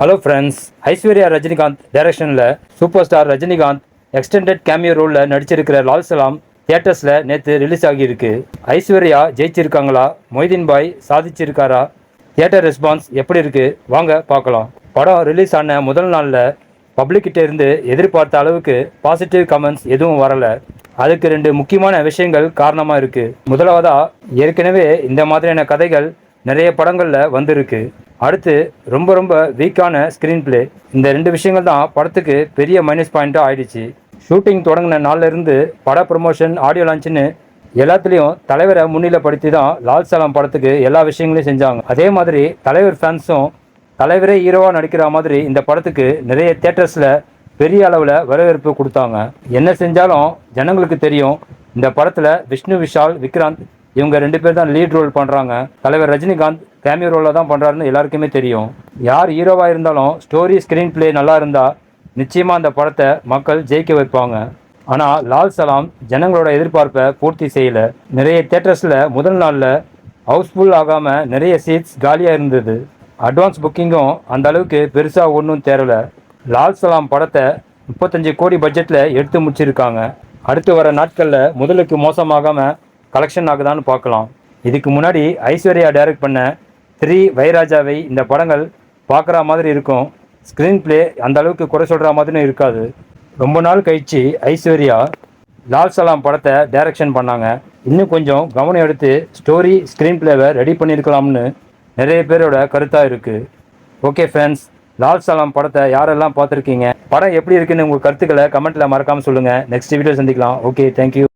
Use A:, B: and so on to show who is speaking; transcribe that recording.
A: Hello friends, Aishwarya Rajinikanth டைரக்ஷனில் super star Rajinikanth extended cameo ரோலில் நடிச்சிருக்கிற லால் சலாம் தியேட்டர்ஸில் நேற்று ரிலீஸ் ஆகியிருக்கு. ஐஸ்வர்யா ஜெயிச்சிருக்காங்களா, மொய்தீன் பாய் சாதிச்சிருக்காரா, தியேட்டர் ரெஸ்பான்ஸ் எப்படி இருக்கு வாங்க பார்க்கலாம். படம் ரிலீஸ் ஆன முதல் நாளில் பப்ளிக்கிட்ட இருந்து எதிர்பார்த்த அளவுக்கு பாசிட்டிவ் கமெண்ட்ஸ் எதுவும் வரலை. அதுக்கு 2 முக்கியமான விஷயங்கள் காரணமாக இருக்குது. முதலாவதா, ஏற்கனவே இந்த மாதிரியான கதைகள் நிறைய படங்களில் வந்திருக்கு. அடுத்து ரொம்ப வீக்கான ஸ்க்ரீன் பிளே. இந்த 2 விஷயங்கள் தான் படத்துக்கு பெரிய மைனஸ் பாயிண்ட்டாக ஆயிடுச்சு. ஷூட்டிங் தொடங்கின நாளில் இருந்து பட ப்ரமோஷன், ஆடியோ லான்ச்சுன்னு எல்லாத்துலேயும் தலைவரை முன்னிலைப்படுத்தி தான் லால் சலாம் படத்துக்கு எல்லா விஷயங்களையும் செஞ்சாங்க. அதே மாதிரி தலைவர் ஃபேன்ஸும் தலைவரே ஹீரோவாக நடிக்கிற மாதிரி இந்த படத்துக்கு நிறைய தியேட்டர்ஸில் பெரிய அளவில் வரவேற்பு கொடுத்தாங்க. என்ன செஞ்சாலும் ஜனங்களுக்கு தெரியும், இந்த படத்தில் விஷ்ணு விஷால், விக்ராந்த் இவங்க 2 பேர் தான் லீட் ரோல் பண்ணுறாங்க. தலைவர் ரஜினிகாந்த் கேமியோ ரோலில் தான் பண்ணுறாருன்னு எல்லாருக்குமே தெரியும். யார் ஹீரோவாக இருந்தாலும் ஸ்டோரி, ஸ்க்ரீன் பிளே நல்லா இருந்தால் நிச்சயமாக அந்த படத்தை மக்கள் ஜெயிக்க வைப்பாங்க. ஆனால் லால் சலாம் ஜனங்களோட எதிர்பார்ப்பை பூர்த்தி செய்யலை. நிறைய தியேட்டர்ஸில் முதல் நாளில் ஹவுஸ்ஃபுல் ஆகாமல் நிறைய சீட்ஸ் காலியாக இருந்தது. அட்வான்ஸ் புக்கிங்கும் அந்த அளவுக்கு பெருசாக ஒன்றும் தேரலை. லால் சலாம் படத்தை 35 கோடி பட்ஜெட்டில் எடுத்து முடிச்சிருக்காங்க. அடுத்து வர நாட்களில் முதலுக்கு மோசமாகாமல் கலெக்ஷன் ஆகுதான்னு பார்க்கலாம். இதுக்கு முன்னாடி ஐஸ்வர்யா டைரக்ட் பண்ண 3 வைராஜாவை இந்த படங்கள் பார்க்குற மாதிரி இருக்கும். ஸ்க்ரீன் பிளே அந்த அளவுக்கு குறை சொல்கிற மாதிரியும் இருக்காது. ரொம்ப நாள் கழித்து ஐஸ்வர்யா லால் சலாம் படத்தை டைரக்ஷன் பண்ணாங்க. இன்னும் கொஞ்சம் கவனம் எடுத்து ஸ்டோரி, ஸ்க்ரீன் பிளேவை ரெடி பண்ணியிருக்கலாம்னு நிறைய பேரோட கருத்தாக இருக்குது. ஓகே ஃப்ரெண்ட்ஸ், லால் சலாம் படத்தை யாரெல்லாம் பார்த்துருக்கீங்க, படம் எப்படி இருக்குன்னு உங்கள் கருத்துக்களை கமெண்ட்டில் மறக்காமல் சொல்லுங்கள். நெக்ஸ்ட் வீடியோ சந்திக்கலாம். Okay, thank you.